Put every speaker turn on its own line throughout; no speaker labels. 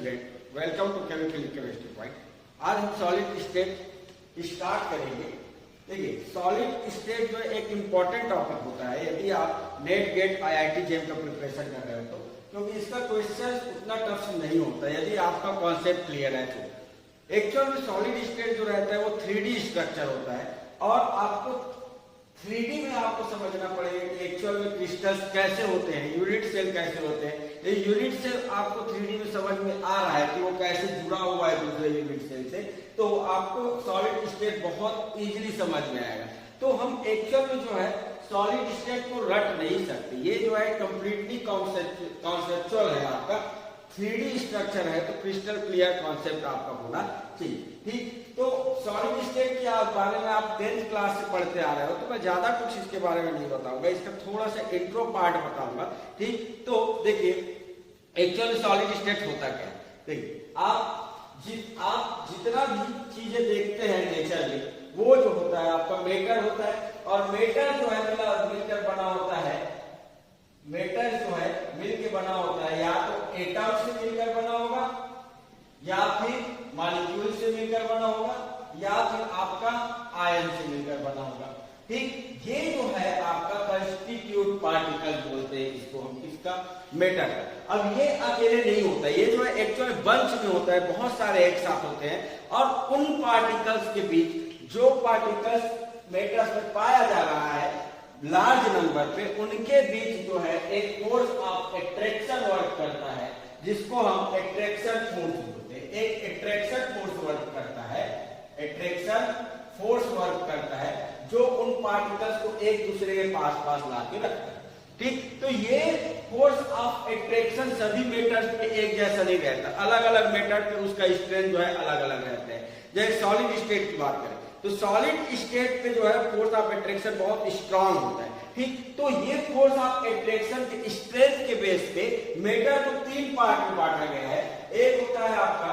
Student, welcome to chemical chemistry point. आज हम solid state start करेंगे। देखिए, सॉलिड स्टेट जो एक इम्पॉर्टेंट टॉपिक होता है यदि आप नेट गेट आईआईटी जेम का प्रिपरेशन कर रहे हो तो, क्योंकि इसका क्वेश्चन उतना टफ नहीं होता यदि आपका कॉन्सेप्ट क्लियर है तो। एक्चुअल में सॉलिड स्टेट जो रहता है वो 3D स्ट्रक्चर होता है और आपको 3D में आपको समझना पड़ेगा कि एक्चुअल में क्रिस्टल्स कैसे होते हैं, यूनिट सेल कैसे होते हैं। ये यूनिट सेल आपको 3D में समझ में आ रहा है कि वो कैसे जुड़ा हुआ है दूसरे यूनिट सेल से, तो आपको सॉलिड स्टेट बहुत इजीली समझ में आएगा। तो हम एक्चुअल में जो है सॉलिड स्टेट को रट नहीं सकते, ये जो है कंप्लीटली कॉन्सेप्चुअल है, आपका 3D स्ट्रक्चर है, तो क्रिस्टल क्लियर कॉन्सेप्ट आपका होना चाहिए। ठीक, तो सॉलिड स्टेट के बारे में आप 10th क्लास से पढ़ते आ रहे हो, तो मैं ज्यादा कुछ इसके बारे में नहीं बताऊंगा, इसका थोड़ा सा इंट्रो पार्ट बताऊंगा। ठीक, तो देखिए एक्चुअल सॉलिड स्टेट होता क्या है। देखिए, आप जितना भी चीजें देखते हैं नेचर में, वो जो होता है आपका मेटर होता है, और मेटर जो है मिलकर बना होता है। मेटर जो है मिलकर बना होता है, या तो एटम से मिलकर बना होगा, या फिर मॉलिक्यूल से मिलकर बना होगा, या फिर आपका आयन से मिलकर बना होगा। ठीक, ये जो है आपका कंस्टिट्यूट पार्टिकल बोलते हैं इसको हम, किसका, मेटर। अब ये अकेले नहीं होता, ये जो है एक्चुअली बंच में होता है, बहुत सारे एक साथ होते हैं, और उन पार्टिकल्स के बीच जो पार्टिकल्स मेटर्स में पाया जा रहा है लार्ज नंबर पे, उनके बीच जो है एक फोर्स ऑफ एट्रैक्शन वर्क करता है, जिसको हम एट्रैक्शन फोर्स बोलते हैं। एक एट्रैक्शन फोर्स वर्क करता है, एट्रैक्शन फोर्स वर्क करता है, जो उन पार्टिकल्स को एक दूसरे के पास ला के रखता है। ठीक, तो ये फोर्स ऑफ एट्रैक्शन सभी मेटर्स पे एक जैसा नहीं रहता, अलग अलग मेटर पे उसका स्ट्रेंथ जो है अलग अलग रहता है। जैसे सॉलिड स्टेट की बात करें तो सॉलिड स्टेट पे जो है फोर्स ऑफ एट्रैक्शन बहुत स्ट्रांग होता है। ठीक, तो ये फोर्स ऑफ एट्रैक्शन के स्ट्रेंथ के बेस पे मेटर को 3 पार्ट में बांटा गया है। एक होता है आपका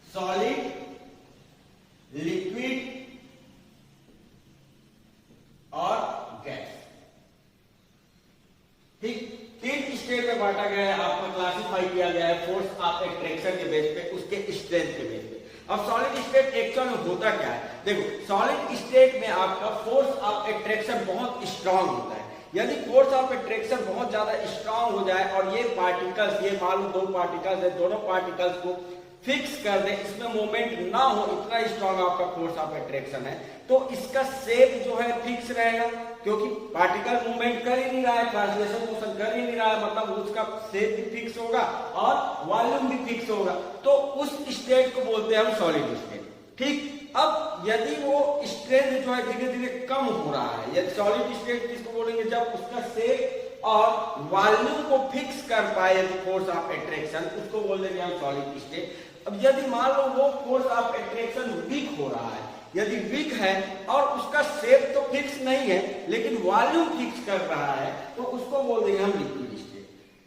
सॉलिड, लिक्विड और गैस। ठीक, 3 स्टेट में बांटा गया है, आपको क्लासिफाई किया गया है फोर्स ऑफ एट्रैक्शन के बेस पे, उसके स्ट्रेंथ के बेस पे। अब सॉलिड स्टेट एक्चुअल में होता क्या है, देखो सॉलिड स्टेट में आपका फोर्स ऑफ एट्रैक्शन बहुत स्ट्रांग होता है। यदि फोर्स ऑफ एट्रैक्शन बहुत ज्यादा स्ट्रांग हो जाए और ये पार्टिकल्स, ये मान लो 2 पार्टिकल्स है, दोनों पार्टिकल्स को फिक्स कर दे, इसमें मूवमेंट ना हो, इतना स्ट्रांग आपका फोर्स ऑफ एट्रैक्शन है, तो इसका शेप जो है फिक्स रहेगा, क्योंकि पार्टिकल मूवमेंट कर ही नहीं रहा है, ट्रांसलेशन मोशन कर ही नहीं रहा है, मतलब उसका शेप भी फिक्स होगा और वॉल्यूम भी फिक्स होगा, तो उस स्टेट को बोलते हैं हम सॉलिड स्टेट। ठीक, अब यदि वो स्ट्रेंथ जो है धीरे धीरे कम हो रहा है, यदि सॉलिड स्टेट किसको बोलेंगे, जब उसका शेप और वॉल्यूम को फिक्स कर पाए यदि फोर्स ऑफ एट्रैक्शन, उसको बोल देंगे हम सॉलिड स्टेट। अब यदि मान लो वो फोर्स ऑफ एट्रैक्शन वीक हो रहा है, यदि वीक है और उसका शेप तो फिक्स नहीं है लेकिन वॉल्यूम फिक्स कर रहा है, तो उसको बोल देंगे हम लिक्विड स्टेट।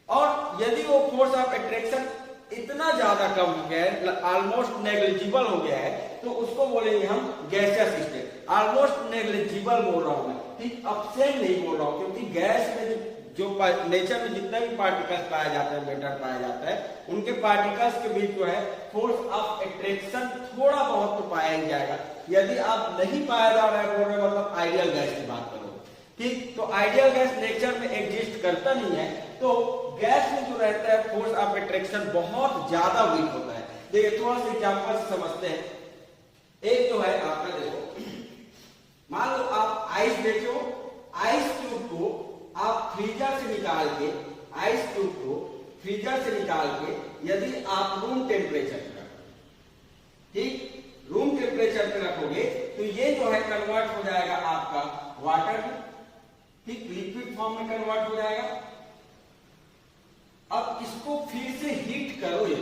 और यदि वो फोर्स ऑफ एट्रैक्शन इतना ज्यादा कम हो गया है, ऑलमोस्ट नेग्लिजिबल हो गया है, तो उसको बोलेंगे हम गैसियस स्टेट। ऑलमोस्ट नेग्लिजिबल बोल रहा हूं मैं, ठीक, अपसेंट नहीं बोल रहा हूं, क्योंकि गैस में जो नेचर में जितना भी पार्टिकल्स पाया जाता है, मेटर पाया जाता है, उनके पार्टिकल्स के बीच जो है फोर्स ऑफ एट्रैक्शन थोड़ा बहुत तो पाया ही जाएगा। यदि आप नहीं पाया जा रहा है, बोल रहे मतलब आइडियल गैस की बात करो, ठीक, तो आइडियल गैस नेचर में एग्जिस्ट करता नहीं है, तो गैस में जो रहता है फोर्स ऑफ एट्रैक्शन बहुत ज्यादा वीक होता है। देखिए थोड़ा सा एग्जांपल समझते हैं। एक जो है आपका, देखो मान लो आप आइस बेचो, आइस क्यूब को आप फ्रीजर से निकाल के, आइस क्यूब को फ्रीजर से निकाल के यदि आप रूम टेम्परेचर पे रखो, ठीक, रूम टेम्परेचर पे रखोगे तो ये जो है कन्वर्ट हो जाएगा आपका वाटर में, ठीक, लिक्विड फॉर्म में कन्वर्ट हो जाएगा। अब इसको फिर से हीट करो, ये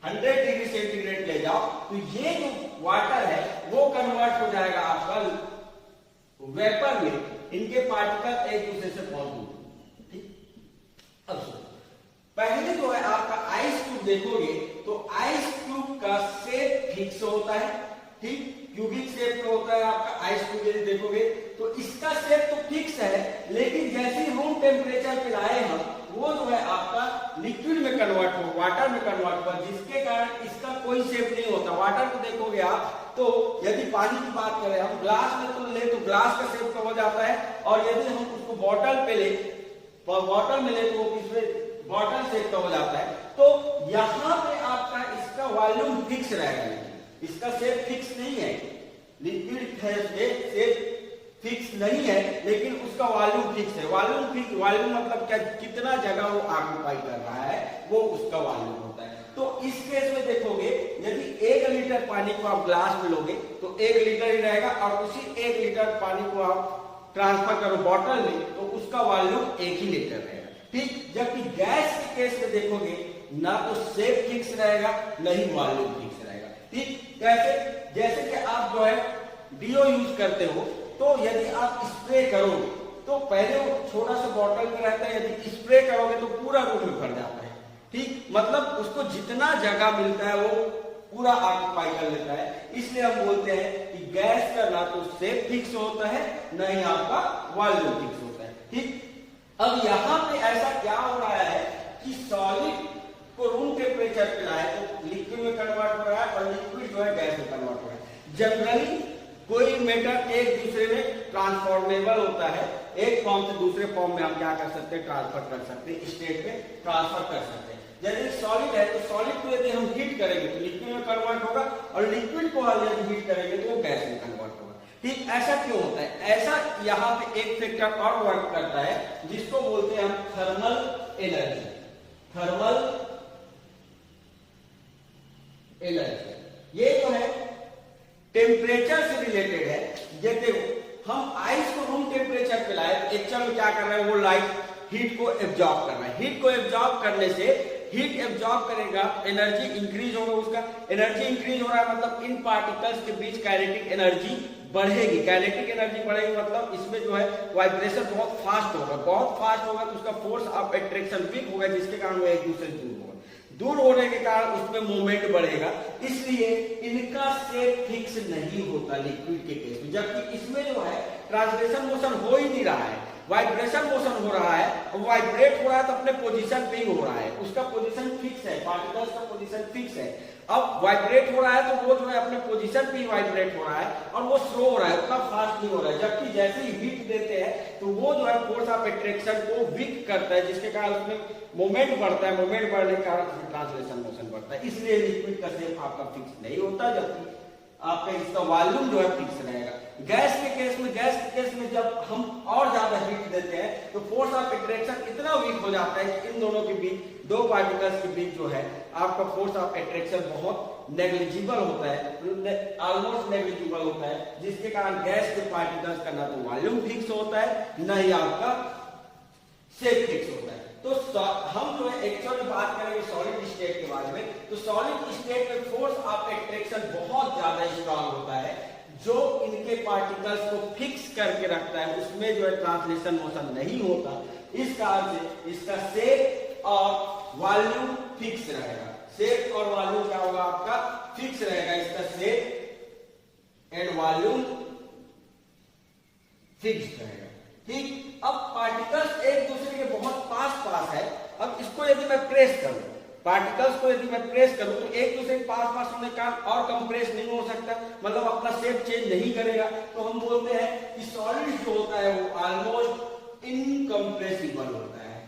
100 डिग्री सेंटीग्रेड ले जाओ, तो ये जो वाटर है वो कन्वर्ट हो जाएगा आपका वेपर में, इनके पार्टिकल एक दूसरे से बहुत दूर। ठीक, अब पहले जो है आपका आइस क्यूब देखोगे तो आइस क्यूब का शेप फिक्स होता है, ठीक, क्यूबिक शेप में होता है आपका आइस को यदि देखोगे तो इसका शेप तो फिक्स है, लेकिन जैसे ही रूम टेम्परेचर पे लाए हम, वो जो है आपका लिक्विड में कन्वर्ट हो, वाटर में कन्वर्ट हुआ, जिसके कारण इसका कोई शेप नहीं होता। वाटर को देखोगे आप तो यदि पानी की बात करें हम, ग्लास में तो ले तो ग्लास का शेप का हो जाता है, और यदि हम उसको बॉटल पे ले, बॉटल में ले तो वो इसमें बॉटल शेप का हो जाता है। तो यहाँ पे आपका इसका वॉल्यूम फिक्स रहेगा, इसका शेप फिक्स नहीं है, लिक्विड शेप फिक्स नहीं है, लेकिन उसका वॉल्यूम फिक्स है। वॉल्यूम मतलब क्या, कितना जगह वो ऑक्यूपाई कर रहा है, वो उसका वॉल्यूम होता है। तो इस केस में देखोगे, यदि 1 लीटर पानी को आप ग्लास में लोगे तो 1 लीटर ही रहेगा, और उसी 1 लीटर पानी को आप ट्रांसफर करो बॉटल में तो उसका वॉल्यूम 1 ही लीटर रहेगा, ठीक। जबकि गैस के केस में देखोगे, ना तो शेप फिक्स रहेगा, न ही वॉल्यूम फिक्स रहेगा, ठीक। कैसे? जैसे कि आप जो है डीओ यूज करते हो, तो यदि आप स्प्रे करोगे तो पहले वो छोटा सा बॉटल में रहता है, यदि स्प्रे करोगे तो पूरा रूम में भर जाता है, ठीक। मतलब उसको जितना जगह मिलता है वो पूरा ऑक्यूपाई कर लेता है। इसलिए हम बोलते हैं कि गैस का ना तो शेप फिक्स होता है, न ही आपका वॉल्यूम फिक्स होता है, ठीक। अब यहाँ पे ऐसा क्या हो रहा है कि सॉलिड को रूम टेम्परेचर पे लाए तो लिक्विड में कन्वर्ट हो रहा है, और लिक्विड जो है गैस में कन्वर्ट हो रहा है। जनरली कोई मेटर एक दूसरे में ट्रांसफॉर्मेबल होता है, एक फॉर्म से दूसरे फॉर्म में हम क्या कर सकते हैं, ट्रांसफर कर सकते हैं, स्टेट में ट्रांसफर कर सकते हैं। यदि सॉलिड है तो सॉलिड को यदि हम हीट करेंगे तो लिक्विड में कन्वर्ट होगा, और लिक्विड को यदि हीट करेंगे तो वो गैस में कन्वर्ट होगा, ठीक। ऐसा क्यों होता है? ऐसा यहाँ पे एक फैक्टर और वर्क करता है, जिसको बोलते हैं हम थर्मल एनर्जी। थर्मल एनर्जी ये जो है टेम्परेचर से रिलेटेड है। ये देखो, हम आइस को रूम टेम्परेचर पे लाए, एक्चुअल में क्या कर रहा है, वो लाइट हीट को एब्जॉर्ब कर रहा है। हीट को एब्जॉर्ब करने से, हीट एब्जॉर्ब करेगा, एनर्जी इंक्रीज होगा, उसका एनर्जी इंक्रीज हो रहा है, मतलब इन पार्टिकल्स के बीच काइनेटिक एनर्जी बढ़ेगी। काइनेटिक एनर्जी बढ़ेगी मतलब इसमें जो है वाइब्रेशन बहुत फास्ट होगा, बहुत फास्ट होगा, तो उसका फोर्स ऑफ अट्रैक्शन वीक होगा, जिसके कारण वो एक दूसरे से दूर होगा। दूर होने के कारण उसमें मूवमेंट बढ़ेगा, इसलिए इनका शेप फिक्स नहीं होता लिक्विड के केस में। जबकि इसमें जो है ट्रांसलेशन मोशन हो ही नहीं रहा है, वाइब्रेशन मोशन हो रहा है, और वाइब्रेट हो रहा है तो अपने पोजीशन पे ही हो रहा है, उसका पोजीशन फिक्स है, पार्टिकल्स का पोजीशन फिक्स है। अब वाइब्रेट हो रहा है तो वो जो है अपने पोजीशन पे ही वाइब्रेट हो रहा है, और वो स्लो हो रहा है, उतना फास्ट नहीं हो रहा है। जबकि जैसे ही हीट देते हैं तो वो जो है फोर्स ऑफ अट्रैक्शन को वीक करता है, जिसके कारण उसमें मोमेंट बढ़ता है, मोमेंट बढ़ने के कारण उसमें ट्रांसलेशन मोशन बढ़ता है। इसलिए लिक्विड का शेप आपका फिक्स नहीं होता, जबकि आपका इसका वॉल्यूम जो है फिक्स रहेगा। गैस के केस में जब हम और ज्यादा हीट देते हैं तो फोर्स ऑफ अट्रैक्शन इतना वीक हो जाता है कि इन दोनों के बीच, दो पार्टिकल्स के बीच जो है आपका फोर्स ऑफ अट्रैक्शन बहुत नेग्लिजिबल होता है, ऑलमोस्ट नेग्लिजिबल होता है, जिसके कारण गैस के पार्टिकल्स का ना तो वॉल्यूम फिक्स होता है, न ही आपका शेप फिक्स होता है। तो हम जो है एक्चुअल में बात करेंगे सॉलिड स्टेट के बारे में, तो सॉलिड स्टेट में फोर्स ऑफ अट्रैक्शन बहुत ज्यादा स्ट्रांग होता है, जो इनके पार्टिकल्स को फिक्स करके रखता है, उसमें जो है ट्रांसलेशन मोशन नहीं होता। इस कारण से इसका शेप और वॉल्यूम फिक्स रहेगा। शेप और वॉल्यूम क्या होगा आपका, फिक्स रहेगा, इसका शेप एंड वॉल्यूम फिक्स रहेगा, ठीक। अब पार्टिकल्स एक दूसरे के बहुत पास है, अब इसको यदि मैं प्रेस करूं, पार्टिकल्स को यदि मैं प्रेस करूं तो एक दूसरे के पास होने का और कंप्रेस नहीं हो सकता, मतलब अपना शेप चेंज नहीं करेगा। तो हम बोलते हैं कि सॉलिड जो होता है वो ऑलमोस्ट इनकम्प्रेसिबल होता है,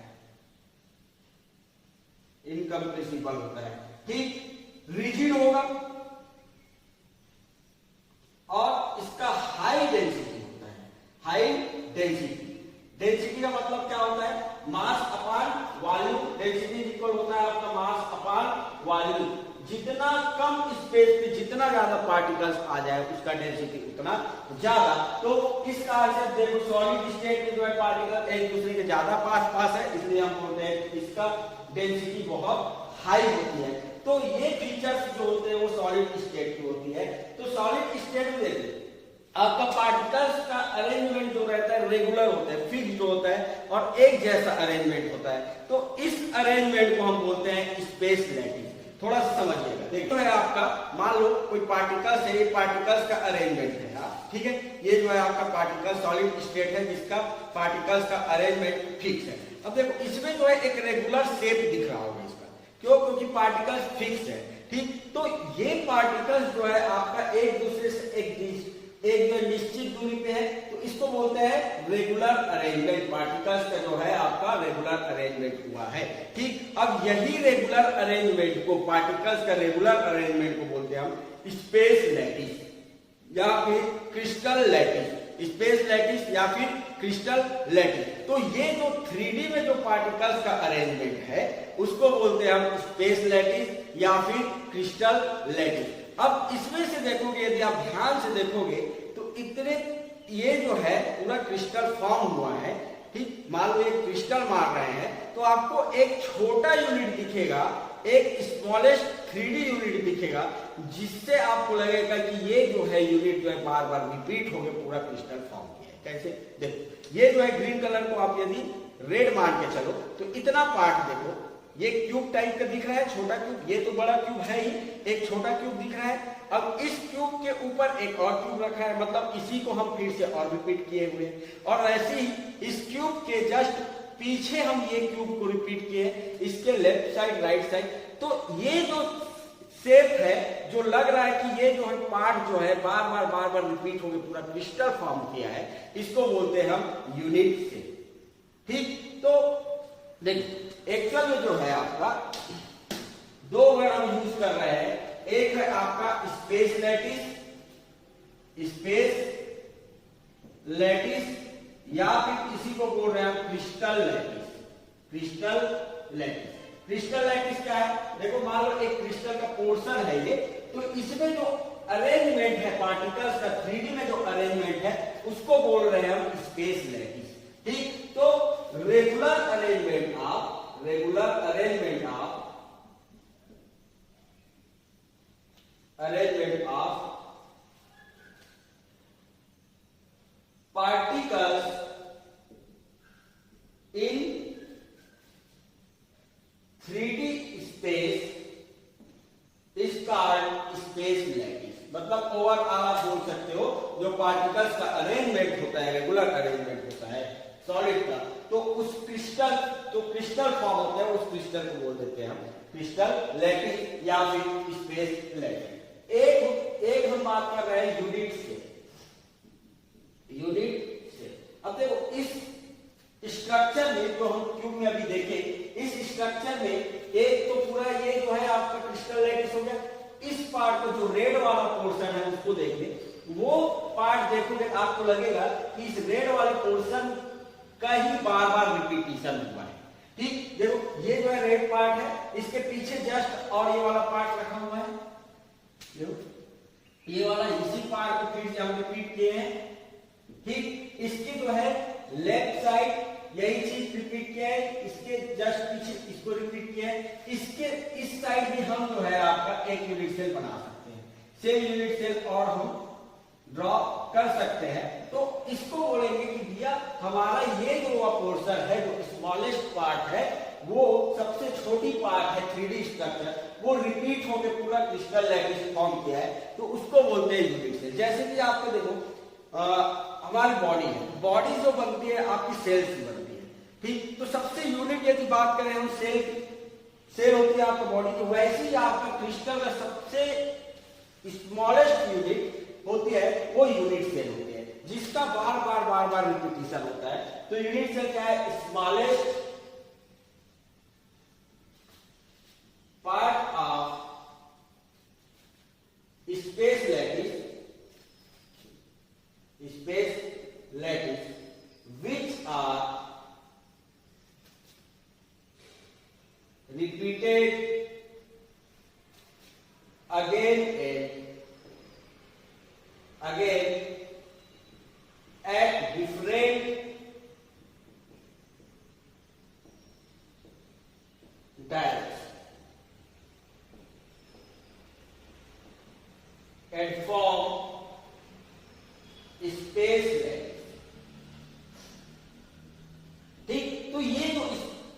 इनकम्प्रेसिबल होता है, ठीक। रिजिड होगा और इसका हाई डेंसिटी होता है, हाई डेंसिटी। डेंसिटी का मतलब क्या होता है, mass upon volume. Density equal होता है आपका मास अपॉन वॉल्यूम। जितना कम स्पेस पे जितना ज्यादा पार्टिकल्स आ जाए उसका डेंसिटी उतना ज्यादा। तो इस कारण से देखो सॉलिड स्टेट में जो है पार्टिकल एक दूसरे के ज्यादा पास है, इसलिए हम बोलते हैं कि इसका डेंसिटी बहुत हाई होती है। तो ये फीचर्स जो होते हैं वो सॉलिड स्टेट की होती है। तो सॉलिड स्टेट में देखिए आपका पार्टिकल्स का अरेंजमेंट जो रहता है रेगुलर होता है, फिक्स्ड होता है, और एक जैसा अरेंजमेंट होता है। तो इस अरेंजमेंट को हम बोलते हैं स्पेस लैटिस। थोड़ा सा समझिएगा, देखो है आपका, मान लो कोई पार्टिकल्स है, ये पार्टिकल्स का अरेंजमेंट है, ठीक है, ये जो है आपका पार्टिकल सॉलिड स्टेट है जिसका पार्टिकल्स का अरेंजमेंट फिक्स है। अब देखो इसमें जो है एक रेगुलर शेप दिख रहा होगा इसका, क्यों? क्योंकि पार्टिकल्स फिक्स है, ठीक। तो ये पार्टिकल्स जो है आपका एक दूसरे से एक जो निश्चित दूरी पे है, तो इसको बोलते हैं रेगुलर अरेंजमेंट। पार्टिकल्स का जो है आपका रेगुलर अरेंजमेंट हुआ है, ठीक। अब यही रेगुलर अरेंजमेंट को, पार्टिकल्स का रेगुलर अरेंजमेंट को बोलते हैं हम स्पेस लैटिस या फिर क्रिस्टल लैटिस, स्पेस लैटिस या फिर क्रिस्टल लैटिस। तो ये जो 3D में जो पार्टिकल्स का अरेंजमेंट है उसको बोलते हैं हम स्पेस लैटिस या फिर क्रिस्टल लैटिस। अब इसमें से देखोगे, यदि आप ध्यान से देखोगे तो इतने ये जो है पूरा क्रिस्टल फॉर्म हुआ है, ठीक। मान लो एक क्रिस्टल मार रहे हैं तो आपको एक छोटा यूनिट दिखेगा, एक स्मॉलेस्ट 3D यूनिट दिखेगा, जिससे आपको लगेगा कि ये जो है यूनिट जो है बार बार रिपीट होकर पूरा क्रिस्टल फॉर्म किया है। कैसे? देखो ये जो है ग्रीन कलर को आप यदि रेड मान के चलो तो इतना पार्ट देखो, ये क्यूब टाइप का दिख रहा है, छोटा क्यूब, ये तो बड़ा क्यूब है ही, एक छोटा क्यूब दिख रहा है। अब इस क्यूब के ऊपर एक और क्यूब रखा है, मतलब इसी को हम फिर से और रिपीट किए हुए हैं। और ऐसे ही इस क्यूब के जस्ट पीछे हम ये क्यूब को रिपीट किए, इसके लेफ्ट साइड राइट साइड। तो ये जो शेप है, जो लग रहा है कि ये जो है पार्ट जो है बार बार रिपीट होकर पूरा क्रिस्टल फॉर्म किया है, इसको बोलते हैं हम यूनिट शेप, ठीक। तो देखिए एक्चुअल में जो है आपका दो वर्ड हम यूज कर रहे हैं, एक है आपका स्पेस लैटिस या फिर किसी को बोल रहे हैं हम क्रिस्टल लैटिस क्या है? देखो मान लो एक क्रिस्टल का पोर्शन है ये, तो इसमें जो अरेंजमेंट है पार्टिकल्स का 3D में जो अरेंजमेंट है उसको बोल रहे हैं हम स्पेस लैटिस, ठीक। तो regular arrangement of particles in 3D space is called space lattice। मतलब ओवरऑल आप बोल सकते हो जो पार्टिकल्स का अरेंजमेंट होता है, रेगुलर अरेंजमेंट होता है सॉलिड का, तो उस क्रिस्टल फॉर्म होता है, उस क्रिस्टल को बोल देते हैं हम क्रिस्टल लैटिस या फिर स्पेस लैटिस। एक हम बात कर रहे हैं यूनिट से। अब देखो इस स्ट्रक्चर में जो हम क्यूब में अभी देखे, इस स्ट्रक्चर में एक तो पूरा ये जो है आपका क्रिस्टल लैटिस हो गया। इस पार्ट को जो रेड वाला पोर्शन है उसको देखिए, वो पार्ट देखोगे आपको लगेगा कि इस रेड वाले पोर्शन का ही बार रिपीटिशन हुआ है, ठीक। देखो ये जो है रेड पार्ट है, इसके पीछे जस्ट और ये वाला पार्ट रखा हुआ है, देखो ये वाला, इसी पार्ट को फिर से हम रिपीट किए हैं, ठीक। इसकी जो है लेफ्ट साइड यही चीज रिपीट किया है, इसके जस्ट पीछे इसको रिपीट किया है, इसके इस साइड भी हम जो है आपका एक यूनिट सेल बना सकते हैं, सेम यूनिट सेल और हम ड्रॉ कर सकते हैं। तो इसको बोलेंगे कि भैया हमारा ये जो पोर्शन है, जो स्मॉलेस्ट पार्ट है, वो सबसे छोटी पार्ट है 3D स्ट्रक्चर, वो रिपीट होकर पूरा क्रिस्टल लैटिस फॉर्म किया है, तो उसको बोलते हैं यूनिट सेल। जैसे कि आपको देखो हमारी बॉडी है, बॉडी जो बनती है आपकी सेल से बनती है, ठीक। तो सबसे यूनिट यदि बात करें हम सेल होती है आपका बॉडी, तो वैसे ही आपका क्रिस्टल का सबसे स्मॉलेस्ट यूनिट होती है वो यूनिट सेल होती है, जिसका बार बार रिपीटिशन होता है। तो यूनिट सेल क्या है? Smallest part of space lattice which are repeated again at different times and form space length, ठीक। तो ये जो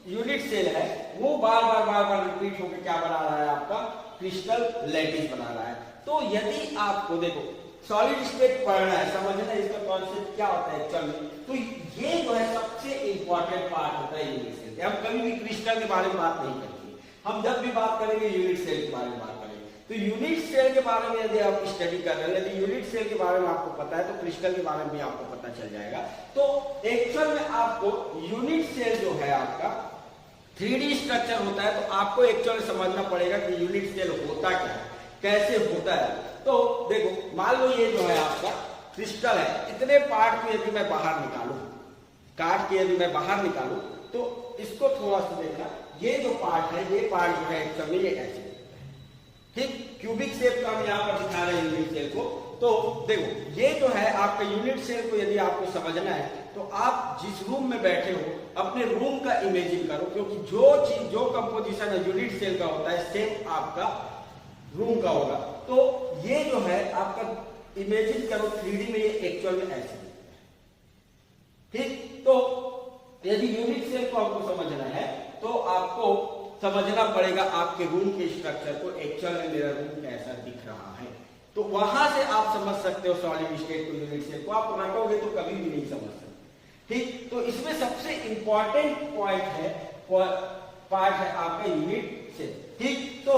यूनिट सेल है वो बार बार रिपीट होकर क्या बना रहा है? आपका क्रिस्टल लैटिस बना रहा है। तो यदि आपको देखो सॉलिड स्टेट पढ़ना है, समझना है इसका कॉन्सेप्ट क्या होता है एक्चुअल में। तो ये जो है सबसे इंपॉर्टेंट पार्ट होता है यूनिट सेल। हम कभी भी क्रिस्टल के बारे में बात नहीं करते, हम जब भी बात करेंगे यूनिट सेल के बारे में बात करेंगे। तो यूनिट सेल के बारे में यदि आप स्टडी कर रहे हैं, यदि यूनिट सेल के बारे में आपको पता है तो क्रिस्टल के बारे में भी आपको पता चल जाएगा। तो एक्चुअल में आपको यूनिट सेल जो है आपका 3D स्ट्रक्चर होता है, तो आपको एक्चुअल समझना पड़ेगा कि यूनिट सेल होता क्या है, कैसे होता है। तो देखो मान लो ये जो है आपका क्रिस्टल है, इतने पार्ट को यदि मैं बाहर निकालूं, काट के यदि मैं बाहर निकालूं, तो इसको थोड़ा सा देखना, ये जो पार्ट है, ये पार्ट जो है एक्चुअल में ये ऐसे, ठीक क्यूबिक शेप का हम यहाँ पर दिखा रहे हैं यूनिट सेल को। तो देखो ये जो है आपका यूनिट सेल को यदि आपको समझना है तो आप जिस रूम में बैठे हो अपने रूम का इमेजिन करो, क्योंकि जो चीज जो कंपोजिशन है यूनिट सेल का होता है सेम आपका रूम का होगा। तो ये जो है आपका इमेजिन करो 3D में, ये एक्चुअल में ऐसे, ठीक। तो यदि यूनिट सेल को आपको समझना है तो आपको समझना पड़ेगा आपके रूम के स्ट्रक्चर को, एक्चुअल में मेरा रूम कैसा दिख रहा है। तो वहां से आप समझ सकते हो सॉलिड स्टेट को, यूनिट सेल को। आप रटोगे तो कभी भी नहीं समझ सकते, ठीक। तो इसमें सबसे इंपॉर्टेंट पॉइंट है, पार्ट है आपका यूनिट सेल, ठीक। तो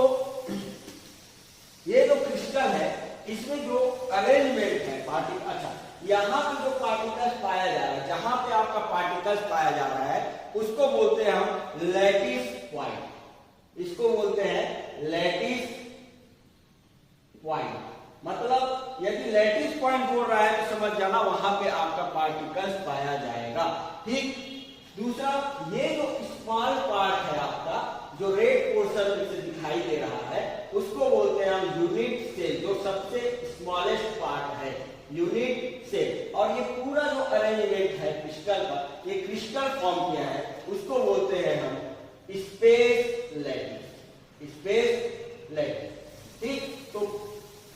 ये जो क्रिस्टल है इसमें जो अरेंजमेंट है पार्टिकल, अच्छा यहाँ पे जो पार्टिकल्स पाया जा रहा है, जहां पे आपका पार्टिकल्स पाया जा रहा है उसको बोलते हैं हम लैटिस पॉइंट। इसको बोलते हैं लैटिस पॉइंट। मतलब यदि लैटिस पॉइंट बोल रहा है तो समझ जाना वहां पे आपका पार्टिकल्स पाया जाएगा, ठीक। दूसरा, ये जो स्मॉल पार्ट है आपका, जो रेड पोर्शन में से दिखाई दे रहा है, उसको बोलते हैं हम यूनिट सेल, जो सबसे स्मॉलेस्ट पार्ट है यूनिट सेल। और ये पूरा जो अरेंजमेंट है क्रिस्टल का, ये क्रिस्टल फॉर्म किया है, उसको बोलते हैं हम स्पेस लैटिस, स्पेस लैटिस, ठीक। तो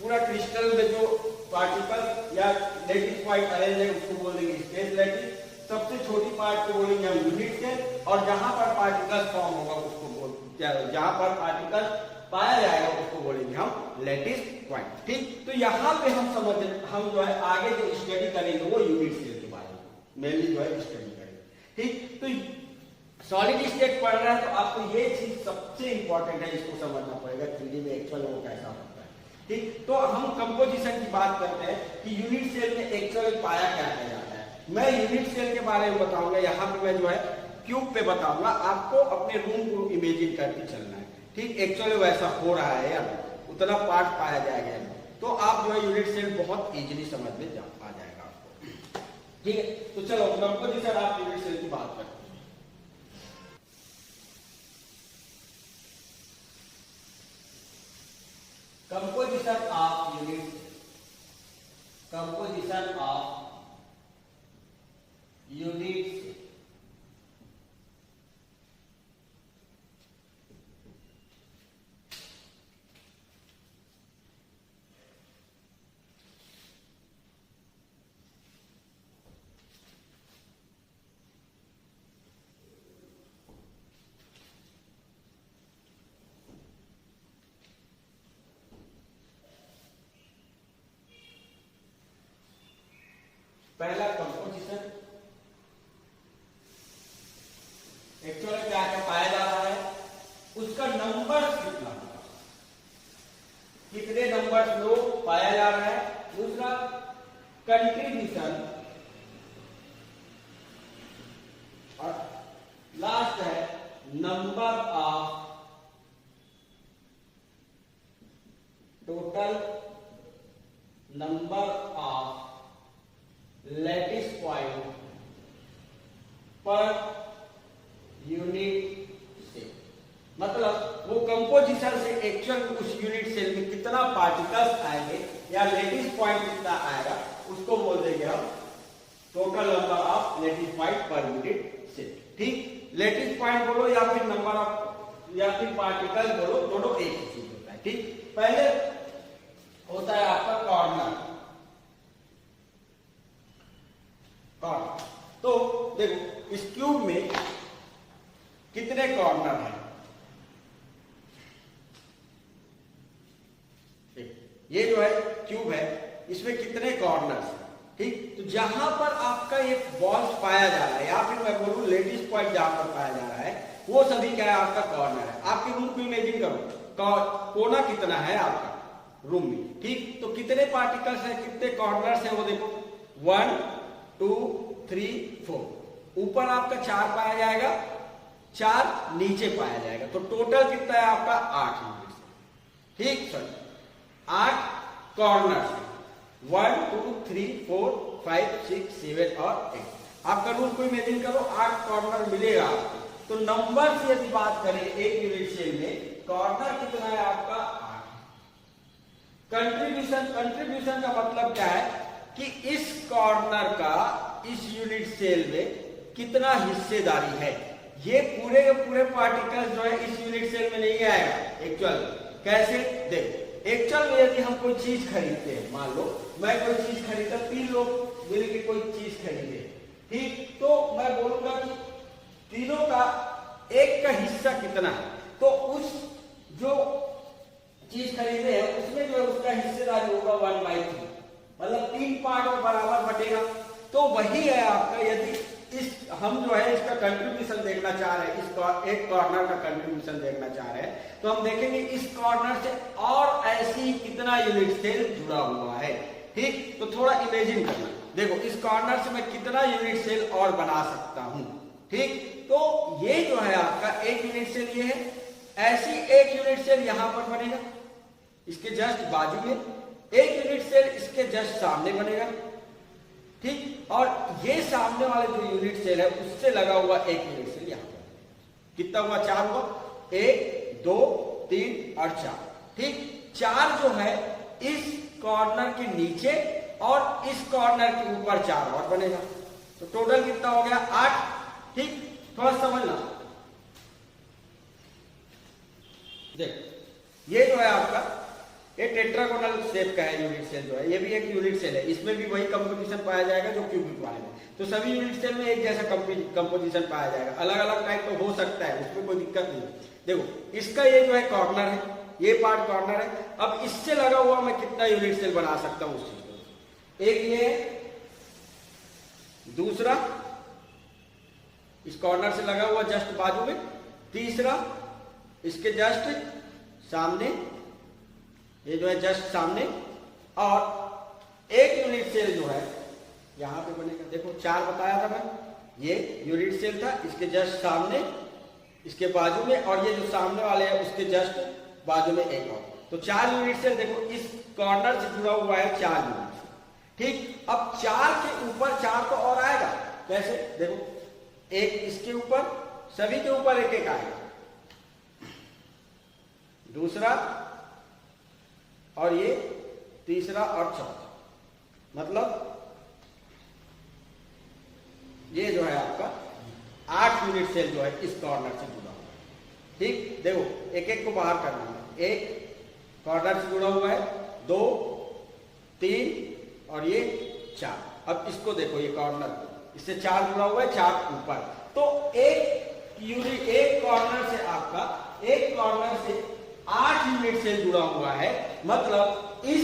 पूरा क्रिस्टल में जो पार्टिकल या लैटिस पॉइंट अरेंज है उसको बोलेंगे स्पेस लैटिस। सबसे छोटी पार्ट को बोलेंगे हम यूनिट सेल, और जहां पर पार्टिकल फॉर्म होगा उसको जहां पर पार्टिकल पाया जाएगा उसको बोलेंगे हम लैटिस पॉइंट, ठीक। तो यहाँ पे हम जो है आगे जो स्टडी करेंगे वो यूनिट सेल के बारे में मेनली जो है स्टडी करेंगे, ठीक। तो सॉलिड स्टेट पढ़ रहा है तो आपको ये चीज सबसे इंपॉर्टेंट है, इसको समझना पड़ेगा 3D में एक्चुअल वो कैसा होता है, ठीक। तो हम कंपोजिशन की बात करते हैं कि यूनिट सेल में एक्चुअल पाया क्या जाता है। मैं यूनिट सेल के बारे में बताऊंगा, यहाँ पे मैं जो है क्यूब पे बताऊंगा, आपको अपने रूम को इमेजिन करके चलना है, ठीक। एक्चुअली वैसा हो रहा है या उतना पार्ट पाया जाएगा, तो आप जो है यूनिट सेल बहुत इजीली समझ में आ जाएगा आपको, ठीक है। तो चलो कंपोजिशन आप यूनिट सेल की बात करते हैं। Composition of unit, composition of unit cell. पहला कंपोजिशन, एक्चुअल क्या क्या पाया जा रहा है, उसका नंबर कितना होगा, कितने नंबर लोग पाया जा रहा है। दूसरा, कंट्रीब्यूशन, और लास्ट है number of total number of lattice point per unit cell. मतलब वो कंपोजिशन से एक्चुअल उस यूनिट सेल में कितना पार्टिकल्स आएंगे या लैटिस पॉइंट कितना आएगा उसको बोल देंगे हम total number of lattice point per unit cell, ठीक। लैटिस पॉइंट बोलो या फिर नंबर ऑफ या फिर पार्टिकल बोलो, दोनों एक ही चीज होता है, ठीक। पहले होता है आपका कॉर्नर, तो देखो इस क्यूब में कितने कॉर्नर हैं, ये जो है क्यूब है, इसमें कितने कॉर्नर्स हैं, ठीक। तो जहां पर आपका ये बॉल्स पाया जा रहा है या फिर मैं बोलूं लेटेस्ट पॉइंट जहां पर पाया जा रहा है वो सभी क्या है आपका कॉर्नर है। आपके रूम को इमेजिन करो, कोना कितना है आपका रूम में, ठीक। तो कितने पार्टिकल्स हैं, कितने कॉर्नर्स हैं वो देखो 1 2 3 4। ऊपर आपका 4 पाया जाएगा, 4 नीचे पाया जाएगा, तो टोटल कितना है आपका 8 यूनिट्स, ठीक। सर 8 कॉर्नर्स 1 2 3 4 5 6 7 और 8। आपका रूम को इमेजिन करो 8 कॉर्नर मिलेगा आपको। तो नंबर से यदि बात करें एक यूनिट सेल में कॉर्नर कितना है आपका 8। कंट्रीब्यूशन का मतलब क्या है कि इस कॉर्नर का इस यूनिट सेल में कितना हिस्सेदारी है। ये पूरे के पूरे पार्टिकल्स जो है इस यूनिट सेल में नहीं आएगा एक्चुअल। कैसे देखो, एक्चुअल में यदि हम कोई चीज खरीदते हैं, मान लो मैं कोई चीज खरीदता, 3 लोग मिलकर कोई चीज खरीदे, ठीक। तो मैं बोलूंगा कि तीनों का एक का हिस्सा कितना है, तो उस जो चीज खरीदे हैं उसमें जो है उसका हिस्सेदारी होगा 1/3, मतलब 3 पार्ट में बराबर बटेगा। तो वही है आपका, यदि इस हम जो है इसका कंट्रीब्यूशन देखना चाह रहे हैं, इस एक कॉर्नर का कंट्रीब्यूशन देखना चाह रहे हैं, तो हम देखेंगे इस कॉर्नर से और ऐसी कितना यूनिट सेल जुड़ा हुआ है, ठीक। तो थोड़ा इमेजिन करना, देखो इस कॉर्नर से मैं कितना यूनिट सेल और बना सकता हूं, ठीक। तो ये जो है आपका एक यूनिट सेल ये है, ऐसी एक यूनिट सेल यहां पर बनेगा, इसके जस्ट बाजू में एक यूनिट सेल इसके जस्ट सामने बनेगा, ठीक। और ये सामने वाले जो यूनिट सेल है उससे लगा हुआ एक यूनिट सेल यहां पर कितना हुआ 4 हुआ, 1 2 3 और 4, ठीक। 4 जो है इस कॉर्नर के नीचे और इस कॉर्नर के ऊपर 4 और बनेगा, तो टोटल कितना हो गया 8, ठीक। थोड़ा समझना, देख ये जो है आपका ये टेट्रागोनल शेप का है यूनिट सेल जो है, ये भी एक यूनिट सेल है, इसमें भी वही कंपोजिशन पाया जाएगा जो क्यूबिक वाले में। तो सभी यूनिट सेल में एक जैसा कंपोजिशन पाया जाएगा, अलग अलग टाइप तो हो सकता है, उसमें कोई दिक्कत नहीं। देखो इसका ये जो है कॉर्नर है, ये पार्ट कॉर्नर है। अब इससे लगा हुआ मैं कितना यूनिट सेल बना सकता हूं उस चीज को, एक ये है, दूसरा इस कॉर्नर से लगा हुआ जस्ट बाजू में, तीसरा इसके जस्ट सामने, ये जो है जस्ट सामने, और एक यूनिट सेल जो है यहां पे बनेगा। देखो 4 बताया था मैं, ये यूनिट सेल था, इसके जस्ट सामने, इसके बाजू में, और ये जो सामने वाले हैं उसके जस्ट बाजू में एक और, तो 4 यूनिट सेल। देखो इस कॉर्नर से जुड़ा हुआ है 4 यूनिट सेल, ठीक। अब 4 के ऊपर 4 तो और आएगा, कैसे देखो, एक इसके ऊपर, सभी के ऊपर एक एक आएगा, दूसरा और ये तीसरा और चौथा, मतलब ये जो है आपका 8 यूनिट सेल जो है इस कॉर्नर से जुड़ा हुआ है, ठीक। देखो एक एक को बाहर करना है, एक कॉर्नर से जुड़ा हुआ है, 2 3 और ये 4। अब इसको देखो, ये कॉर्नर इससे 4 जुड़ा हुआ है, 4 ऊपर, तो एक यूनिट, एक कॉर्नर से आपका, एक कॉर्नर से 8 यूनिट सेल जुड़ा हुआ है, मतलब इस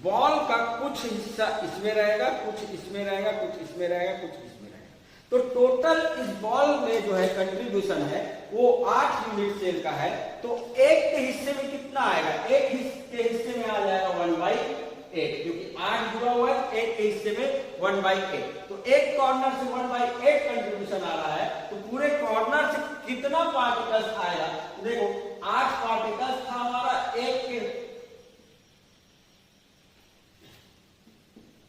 बॉल का कुछ हिस्सा इसमें रहेगा, कुछ इसमें रहेगा, कुछ इसमें रहेगा, कुछ इसमें रहेगा। तो टोटल इस बॉल में जो है कंट्रीब्यूशन है वो 8 यूनिट सेल का है। तो एक के हिस्से में कितना आएगा, एक के हिस्से में आ जाएगा 1/8, क्योंकि 8 जुड़ा हुआ है, एक के हिस्से में 1/8। तो एक कॉर्नर से 1/8 कंट्रीब्यूशन आ रहा है, तो पूरे कॉर्नर से कितना पार्टिकल्स आएगा, देखो 8 पार्टिकल्स था हमारा,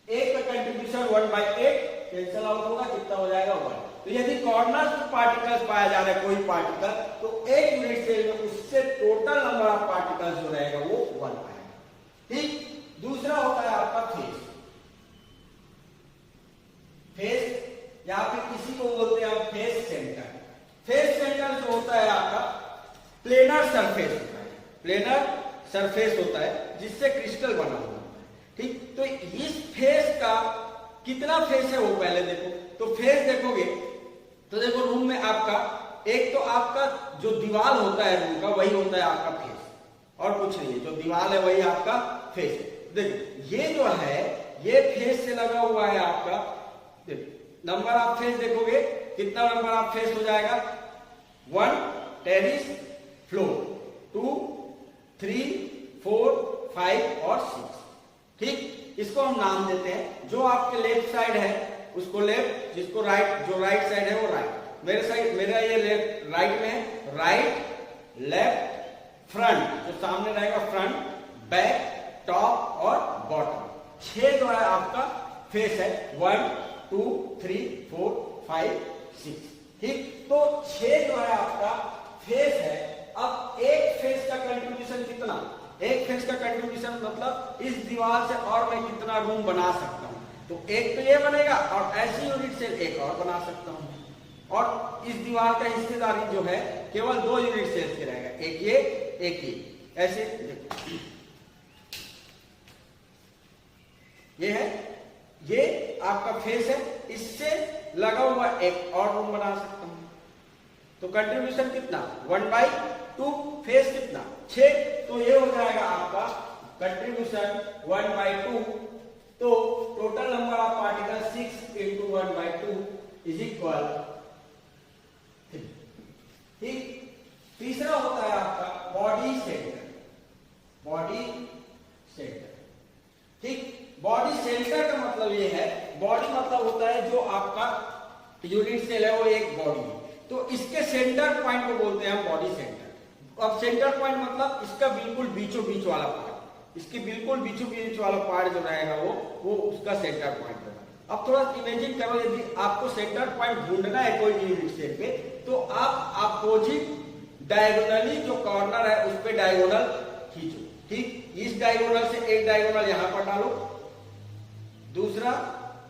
एक का कंट्रीब्यूशन 1/8 कैंसल आउट होगा, कितना हो जाएगा 1। तो यदि कॉर्नर से पार्टिकल्स पाया जा रहा है कोई पार्टिकल, तो एक यूनिट सेल में उससे टोटल नंबर ऑफ पार्टिकल्स जो रहेगा वो 1 आएगा, ठीक। दूसरा होता है आपका फेस, या फिर किसी को बोलते हैं आप फेस सेंटर। फेस सेंटर जो होता है आपका प्लेनर सरफेस होता है, प्लेनर सरफेस होता है जिससे क्रिस्टल बना हुआ है, ठीक। तो इस फेस का कितना फेस है वो पहले देखो। तो फेस देखोगे तो देखो रूम में आपका एक तो आपका जो दीवार होता है रूम का वही होता है आपका फेस, और कुछ नहीं है, जो दीवार है वही आपका फेस है। देखो ये जो है ये फेस से लगा हुआ है आपका, नंबर ऑफ फेस देखोगे कितना नंबर ऑफ फेस हो जाएगा, 1 टेरिस फ्लोर, 2 3 4 5 और 6। ठीक, इसको हम नाम देते हैं। जो आपके लेफ्ट साइड है उसको लेफ्ट, जिसको राइट, जो राइट साइड है वो राइट। मेरा ये लेफ्ट राइट में है, राइट लेफ्ट फ्रंट, जो सामने रहेगा फ्रंट, बैक, टॉप और बॉटम। 6 जो है आपका फेस है, 1 2 3 4 5 6। ठीक, तो 6 जो है आपका फेस है। अब एक फेस का कंट्रीब्यूशन कितना, एक फेस का कंट्रीब्यूशन मतलब इस दीवार से और मैं कितना रूम बना सकता हूं, तो एक तो ये बनेगा और ऐसी यूनिट से एक और बना सकता हूं। और इस दीवार का हिस्सेदारी जो है केवल 2 यूनिट सेल से रहेगा, एक ये एक ये। ऐसे देखो, ये है, ये आपका फेस है, इससे लगा हुआ एक और रूम बना सकता हूं। तो कंट्रीब्यूशन कितना, 1/2, फेस कितना 6, तो ये हो जाएगा आपका कंट्रीब्यूशन 1/2। तो total number of particle 6 × 1/2 is equal. ठीक, तीसरा होता है आपका बॉडी सेंटर, बॉडी सेंटर। ठीक, बॉडी सेंटर का मतलब ये है, बॉडी मतलब होता है जो आपका यूनिट सेल है वो एक बॉडी है, तो इसके सेंटर पॉइंट को बोलते हैं हम बॉडी सेंटर। अब सेंटर पॉइंट मतलब इसका बिल्कुल बीचों बीच वाला पार्ट, इसके बिल्कुल बीचों बीच वाला पार्ट जो रहेगा वो उसका सेंटर पॉइंट होगा। अब थोड़ा इमेजिन करो, यदि आपको सेंटर पॉइंट ढूंढना है कोई यूनिट सेल पे, तो आप अपोजिट डायगोनली जो कॉर्नर है उस पे डायगोनल खींचो। ठीक, इस डायगोनल से एक डायगोनल यहां पर डालो, दूसरा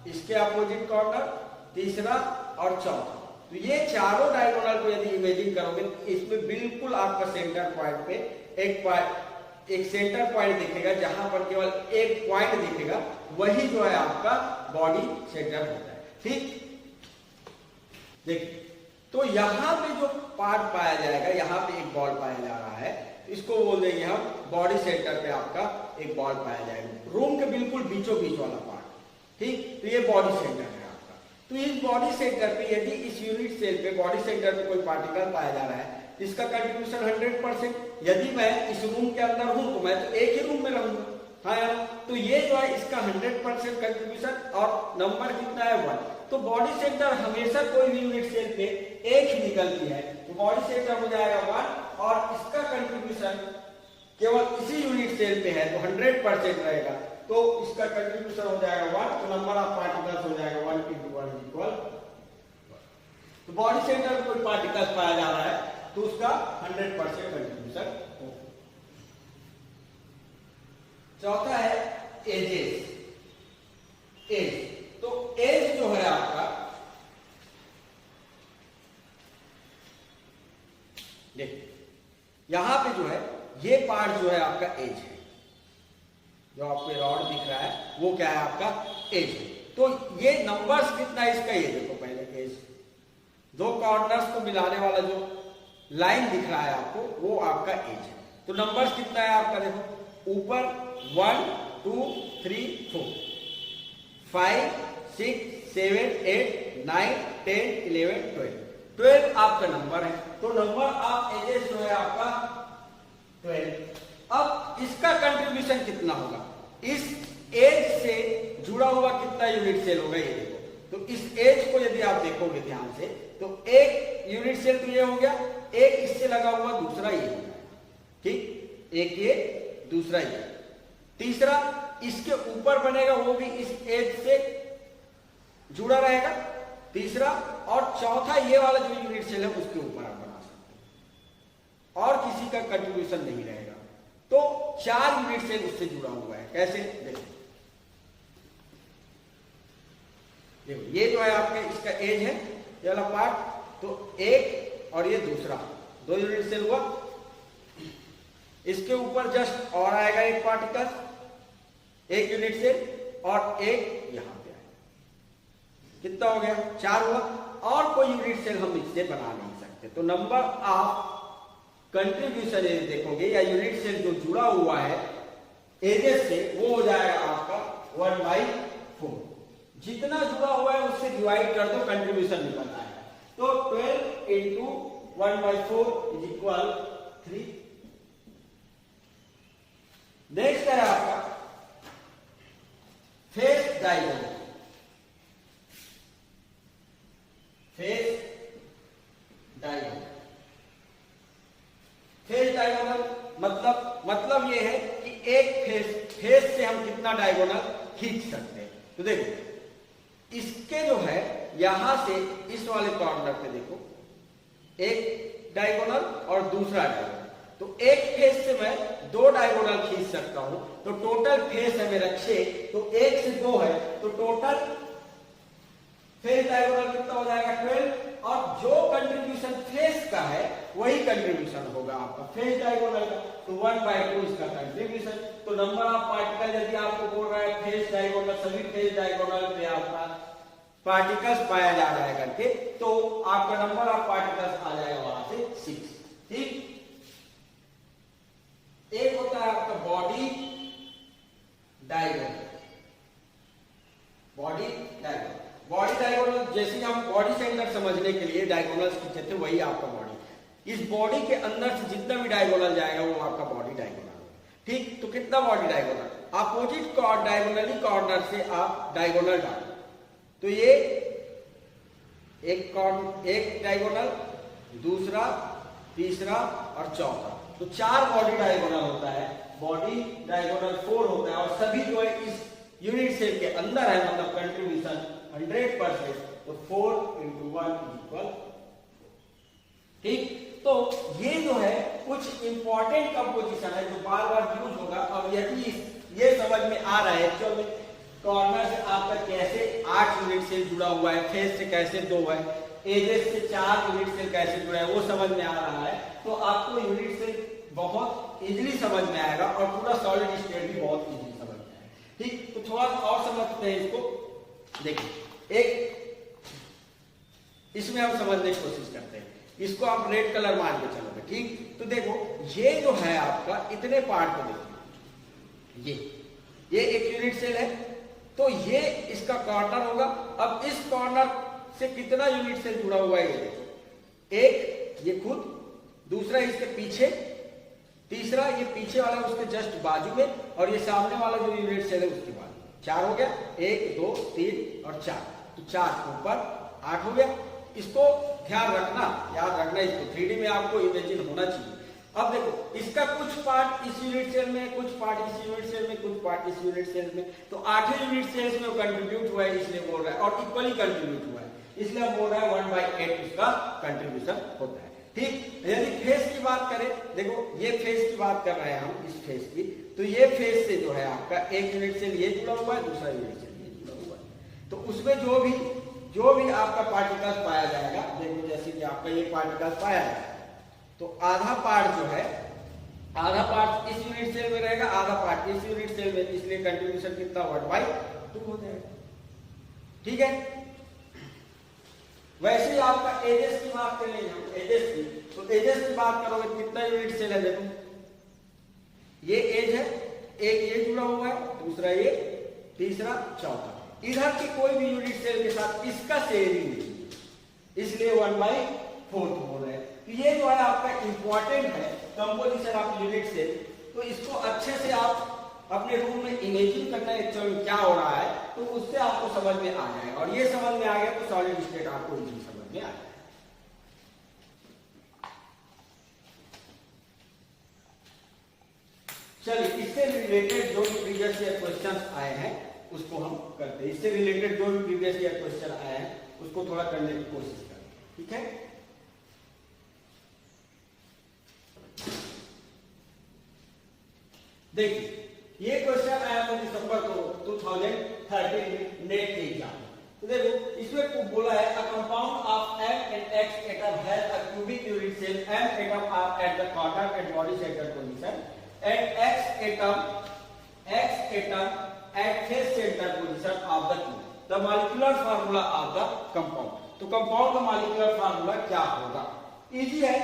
इसके अपोजिट कॉर्नर, तीसरा और चौथा। तो ये चारों डायगोनल को यदि इमेजिन करोगे, इसमें बिल्कुल आपका सेंटर पॉइंट पे एक सेंटर पॉइंट दिखेगा, जहां पर केवल एक पॉइंट दिखेगा, वही जो है आपका बॉडी सेंटर होता है। ठीक, देखिए, तो यहां पे जो पार्ट पाया जाएगा, यहां पे एक बॉल पाया जा रहा है, इसको बोल देंगे हम बॉडी सेंटर पे आपका एक बॉल पाया जाएगा, रूम के बिल्कुल बीचों बीच वाला पार्ट। ठीक, तो ये बॉडी सेंटर है आपका। तो इस बॉडी सेंटर पे यदि इस यूनिट सेल पे बॉडी सेंटर पे कोई पार्टिकल पाया जा रहा है, इसका कंट्रीब्यूशन 100%। यदि मैं इस रूम के अंदर हूं तो मैं तो एक ही रूम में रहूंगा, हाँ यार, तो ये जो है इसका 100% कंट्रीब्यूशन, और नंबर कितना है 1। तो बॉडी सेंटर हमेशा कोई भी यूनिट सेल पे एक ही निकलती है, तो बॉडी सेंटर हो जाएगा 1, और इसका कंट्रीब्यूशन केवल इसी यूनिट सेल पे है तो 100% रहेगा, तो इसका कंट्रीब्यूशन हो जाएगा 1। तो नंबर ऑफ पार्टिकल्स हो जाएगा 1 × 1 इज इक्वल। तो बॉडी सेंटर में कोई पार्टिकल्स पाया जा रहा है तो उसका 100% कंट्रीब्यूशन होगा। चौथा है एजेस, एज। तो एज जो है आपका, देखिए यहां पे जो है ये पार्ट जो है आपका एज है, जो आपको रॉड दिख रहा है वो क्या है आपका एज है। तो ये नंबर्स कितना है इसका, ये देखो पहले एज, दो कॉर्नर्स को मिलाने वाला जो लाइन दिख रहा है आपको वो आपका एज है। तो नंबर्स कितना है आपका, देखो ऊपर 1 2 3 4 5 6 7 8 9 10 11 12 12 आपका नंबर है। तो नंबर ऑफ एजेस जो है आपका 12। अब इसका कंट्रीब्यूशन कितना होगा, इस एज से जुड़ा हुआ कितना यूनिट सेल होगा, ये देखो। तो इस एज को यदि आप देखोगे ध्यान से, तो एक यूनिट सेल तो ये हो गया, एक इससे लगा हुआ दूसरा ये हो गया, ठीक, एक ये दूसरा ये, तीसरा इसके ऊपर बनेगा वो भी इस एज से जुड़ा रहेगा, तीसरा, और चौथा ये वाला जो यूनिट सेल है उसके ऊपर आप बना सकते हो, और किसी का कंट्रीब्यूशन नहीं रहेगा। तो 4 यूनिट सेल उससे जुड़ा हुआ है। कैसे, देखो ये जो है आपके इसका एज है ये वाला पार्ट, तो एक और ये दूसरा 2 यूनिट सेल हुआ, इसके ऊपर जस्ट और आएगा एक पार्टिकल, एक यूनिट सेल, और एक यहां पे आएगा, कितना हो गया 4 हुआ, और कोई यूनिट सेल हम इससे बना नहीं सकते। तो नंबर ऑफ कंट्रीब्यूशन देखोगे या यूनिट सेल जो जुड़ा हुआ है एजेस से, वो हो जाएगा आपका 1/4। जितना जुड़ा हुआ है उससे डिवाइड कर दो, कंट्रीब्यूशन निकल आएगा। तो 12 इंटू 1/4 इज इक्वल 3। नेक्स्ट है आपका face diagonal. Face diagonal, face diagonal मतलब ये है कि एक फेस से हम कितना डायगोनल खींच सकते हैं। तो देखो इसके जो है यहां से इस वाले कॉर्नर पे देखो एक डायगोनल और दूसरा डायगोनल, तो एक फेस से मैं 2 डायगोनल खींच सकता हूं। तो टोटल फेस है मेरा 6, तो 1 से 2 है, तो टोटल फेस डायगोनल कितना हो जाएगा 12। और जो कंट्रीब्यूशन फेस का है वही कंट्रीब्यूशन होगा आपका फेस डायगोनल का, तो 1/2 इसका कंट्रीब्यूशन। तो नंबर ऑफ पार्टिकल यदि आपको बोल रहा है फेस डायगोनल, सभी फेस डायगोनल पे आपका पार्टिकल्स पाया जा रहा है करके, तो आपका नंबर ऑफ पार्टिकल्स आ जाएगा वहां से 6। ठीक, एक होता है आपका body diagonal. Body diagonal, body diagonal जैसे हम बॉडी सेंटर समझने के लिए डायगोनल्स खींचे थे, वही आपका बॉडी। इस बॉडी के अंदर से जितना भी डायगोनल जाएगा वो आपका बॉडी डायगोनल। ठीक, तो कितना body diagonal, opposite diagonally corner से आप डायगोनल डालो, तो ये एक डायगोनल, दूसरा, तीसरा और चौथा, तो 4 बॉडी डायगोनल होता है। बॉडी डायगोनल 4 होता है, और सभी जो है इस यूनिट सेल के अंदर है, मतलब कंट्रीब्यूशन 100%, तो 4 इंटू 1 इक्वल। ठीक, तो ये जो है कुछ इंपॉर्टेंट कंपोजिशन है जो बार बार यूज होगा। अब यदि ये समझ में आ रहा है एक्चुअल में कॉर्नर से आपका कैसे 8 यूनिट सेल जुड़ा हुआ है, फेस से कैसे 2 है, एजेस से 4 यूनिट सेल कैसे जुड़ा है, वो समझ में आ रहा है, तो आपको यूनिट सेल बहुत इजीली समझ में आएगा और पूरा सॉलिड स्टेट भी बहुत इजीली समझ में आएगा। ठीक, तो थोड़ा और समझते हैं इसको। देखिए एक इसमें हम समझने की कोशिश करते हैं, इसको आप रेड कलर मान के चलोगे। ठीक, तो देखो ये जो है आपका इतने पार्ट को देखो, ये एक यूनिट सेल है, तो ये इसका कॉर्नर होगा। अब इस कॉर्नर से कितना यूनिट सेल जुड़ा हुआ है, एक ये खुद, दूसरा इसके पीछे, तीसरा ये पीछे वाला उसके जस्ट बाजू में, और ये सामने वाला जो यूनिट सेल है उसके बाजू में। 4 हो गया, 1 2 3 और 4, तो 4 ऊपर 8 हो गया। इसको ध्यान रखना, याद रखना, इसको 3D में आपको इमेजिन होना चाहिए। अब देखो इसका कुछ पार्ट इस यूनिट सेल में, कुछ पार्ट इस यूनिट सेल में, कुछ पार्ट इस यूनिट सेल में, तो 8 यूनिट सेल्स में वो कंट्रीब्यूट हुआ है, इसलिए बोल रहा है, और इक्वली कंट्रीब्यूट हुआ है, इसलिए हम बोल रहा है 1/8 उसका कंट्रीब्यूशन होता है। ठीक, यदि फेस की बात करें, देखो ये फेस की बात कर रहे हैं हम, इस फेस की, तो ये फेस से जो है आपका एक यूनिट सेल ये जुड़ा हुआ है, दूसरा यूनिट सेल ये जुड़ा हुआ है, तो उसमें जो भी आपका पार्टिकल्स पाया जाएगा, देखो जैसे कि आपका ये पार्टिकल्स पाया है, तो आधा पार्ट जो है, आधा पार्ट इस यूनिट सेल में रहेगा, आधा पार्ट इस यूनिट सेल में, इसलिए कंट्रीब्यूशन कितना 1/2 हो जाएगा। ठीक है, वैसे ही आपका एजेस की बात कर लेंगे हम, एजेस की, तो एजेस की बात करोगे कितना यूनिट सेल है, देखो ये एज है, एक ये जुड़ा हुआ है, दूसरा ये, तीसरा, चौथा, इधर की कोई भी यूनिट सेल के साथ इसका शेयरिंग नहीं, इसलिए 1/4 बोल रहे हैं। तो ये जो है आपका इंपॉर्टेंट है कंपोजिशन ऑफ यूनिट सेल, तो इसको अच्छे से आप अपने रूम में इमेजिन करना है एक्चुअली क्या हो रहा है, तो उससे आपको समझ में आ जाएगा, और ये समझ में आ गया तो सॉलिड स्टेट आपको इजीली समझ में आ जाएगा। चलिए इससे रिलेटेड जो भी प्रीवियस ईयर क्वेश्चंस आए हैं उसको हम करते हैं, इससे रिलेटेड जो भी प्रीवियस ईयर क्वेश्चन आए हैं उसको थोड़ा करने की कोशिश करते हैं। ठीक है, देखिए ये क्वेश्चन आया था दिसंबर को 2013 नेट के एग्जाम। तो देखो इसमें बोला है a compound of M and X atom has a cubic unit cell, M atom are at the corner and body center position, and X atom at face center position of the cube. The molecular formula of the compound. तो compound का molecular formula क्या होगा? Easy है,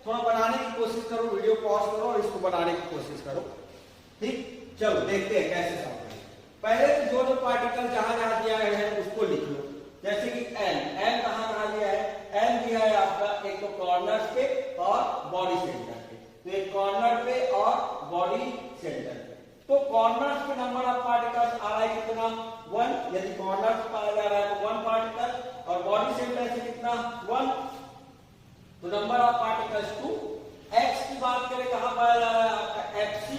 थोड़ा बनाने की कोशिश करो, वीडियो पॉज करो और इसको बनाने की कोशिश करो। ठीक, चलो देखते हैं कैसे सॉल्व करें। पहले तो जो पार्टिकल जहां जहां दिया गया है उसको लिख लो। जैसे कि एम कहां कहां दिया है, एम दिया है आपका एक तो कॉर्नर पे और बॉडी सेंटर पे, तो एक कॉर्नर पे और बॉडी सेंटर पे। तो कॉर्नर्स पे नंबर ऑफ पार्टिकल्स आ रहा है कितना 1, यदि कॉर्नर्स पाया जा रहा है तो 1 पार्टिकल, और बॉडी सेंटर से कितना 1, तो नंबर ऑफ पार्टिकल्स 2। एक्स की बात करें कहां पाया जा रहा है आपका एफसी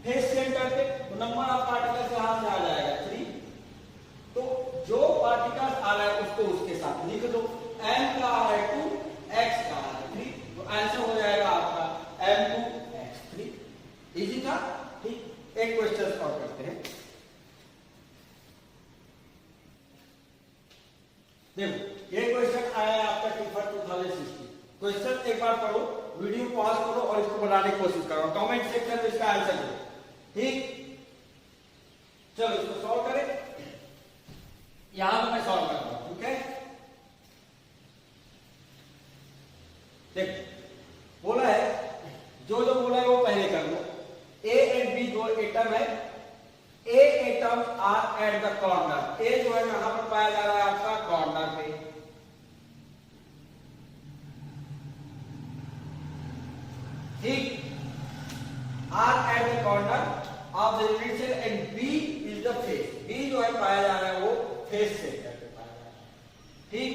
फेस सेंटर पे, तो नंबर ऑफ पार्टिकल्स यहां से आ जाएगा 3। तो जो पार्टिकल्स आ रहा है उसको उसके साथ लिख दो, एम का आ रहा है 2, एक्स का आ रहा है 3, तो आंसर हो जाएगा आपका m2x3। इजी था, ठीक। एक क्वेश्चन सॉल्व करते हैं। देखो ये क्वेश्चन आया है आपका टिफर 2016। क्वेश्चन एक बार पढ़ो, वीडियो पॉज करो और इसको बनाने की कोशिश करो, कमेंट सेक्शन में इसका आंसर दो, ठीक। चलो इसको सॉल्व करें, यहां पर मैं सॉल्व कर रहा हूं, ठीक है। देखो बोला है, जो जो बोला है वो पहले कर लो। ए एंड बी दो एटम है, A atom are at the corner, A जो है यहां पर पाया जा रहा है आपका कॉर्नर पे, ठीक। Are at the corner of the unit cell and B is the face, B जो है पाया जा रहा है वो फेस सेंटर पे पाया जा रहा है, ठीक।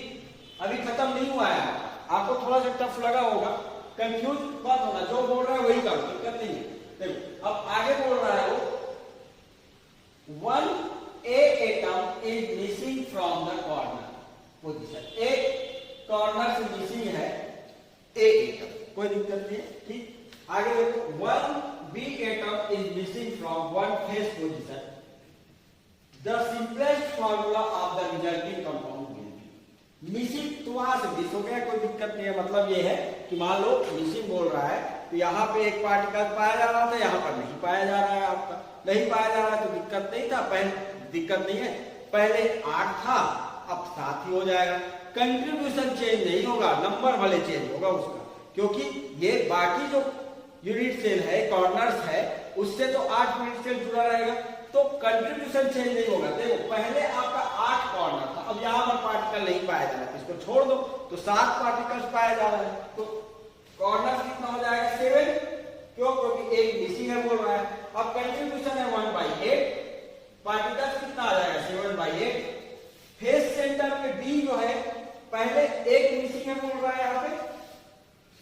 अभी खत्म नहीं हुआ है, आपको थोड़ा सा टफ लगा होगा, कंफ्यूज मत होना, जो बोल रहा है वही करो, दिक्कत नहीं है। देखो अब आगे बोल रहा है वो 1 A atom is missing from the corner position, एक कॉर्नर से मिसिंग है ए एटम, कोई दिक्कत नहीं है, ठीक। आगे देखो 1 B atom is missing from 1 face position, the simplest formula of the resulting compound will be. Missing तो वहां से मिस हो गया, कोई दिक्कत नहीं है। मतलब ये है कि मान लो मिसिंग बोल रहा है तो यहाँ पे एक पार्टिकल पाया जा रहा था, यहाँ पर नहीं पाया जा रहा है, आपका नहीं पाया जा रहा है तो दिक्कत नहीं था, पहले दिक्कत नहीं है, पहले 8 था अब 7 ही हो जाएगा। कंट्रीब्यूशन चेंज नहीं होगा, नंबर भले चेंज होगा उसका, क्योंकि ये बाकी जो यूनिट सेल है, कॉर्नर्स है, उससे तो 8 यूनिट सेल जुड़ा रहेगा, तो कंट्रीब्यूशन चेंज नहीं होगा। देखो पहले आपका 8 कॉर्नर था, अब यहाँ पर पार्टिकल नहीं पाया जा रहा है, इसको छोड़ दो तो 7 पार्टिकल्स पाया जा रहा है, तो कॉर्नर कितना हो जाएगा 7, क्यों, क्योंकि एक मिसिंग है बोल रहा है। अब कंट्रीब्यूशन है 1/8, पार्टिकल्स कितना आ जाएगा 7/8। फेस सेंटर पे बी जो है पहले एक मिसिंग है बोल रहा है यहाँ पे,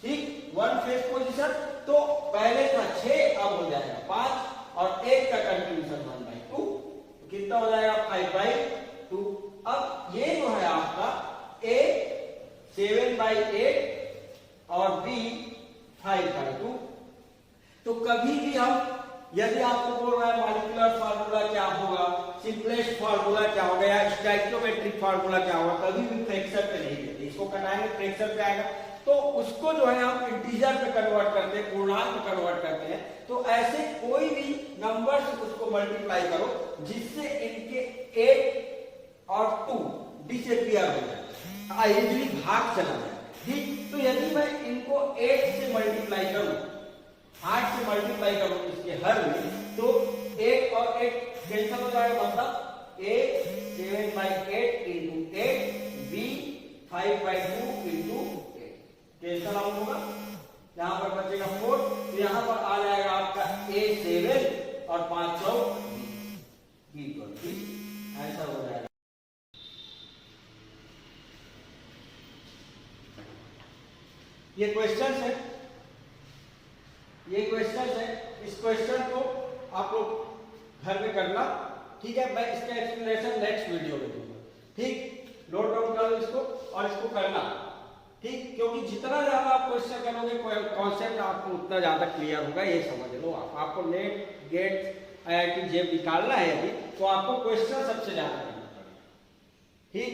ठीक, 1 फेस पोजीशन, तो पहले था 6 अब हो जाएगा 5 और एक का कंट्रीब्यूशन 1/2, तो कितना हो जाएगा 5/2। अब ये जो है आपका ए 7/8 और बी 5/2। तो कभी भी हम यदि आपको बोल रहा है मॉलिक्यूलर फार्मूला क्या होगा, सिंपलेस्ट फार्मूला क्या होगा या स्टोइकियोमेट्रिक फार्मूला क्या होगा, कभी भी फ्रैक्शन पे नहीं देते, इसको कराएंगे फ्रैक्शन पे आएगा, तो उसको जो है हम इंटीजर पे कन्वर्ट करते हैं, पूर्णांक में कन्वर्ट करते हैं। तो ऐसे कोई भी नंबर से उसको मल्टीप्लाई करो जिससे इनके 8 और 2 डिसअपीयर हो जाए, इजीली भाग चला जाए, ठीक। तो यदि मैं इनको 8 से मल्टीप्लाई करूं, 8 से मल्टीप्लाई करूं इसके हर में, तो 8 और 8 कैंसिल हो जाएगा, मतलब a 7/8 into 8, b 5/2 into 8, cancel out होगा, यहां पर बचेगा 4, तो यहां पर आ जाएगा आपका a 7 और 5 चौक b 20, ऐसा हो जाएगा। ये क्वेश्चन है, ये क्वेश्चन है, इस क्वेश्चन को आप लोग घर में करना, ठीक है। मैं इसका एक्सप्लेनेशन नेक्स्ट वीडियो में दूंगा, ठीक। नोट डाउन कर लो इसको और इसको करना, ठीक, क्योंकि जितना ज्यादा आप क्वेश्चन करोगे कॉन्सेप्ट आपको उतना ज्यादा क्लियर होगा, ये समझ लो। आपको नेट गेट IIT जेब निकालना है यदि, तो आपको क्वेश्चन सबसे ज्यादा करना पड़ेगा, ठीक।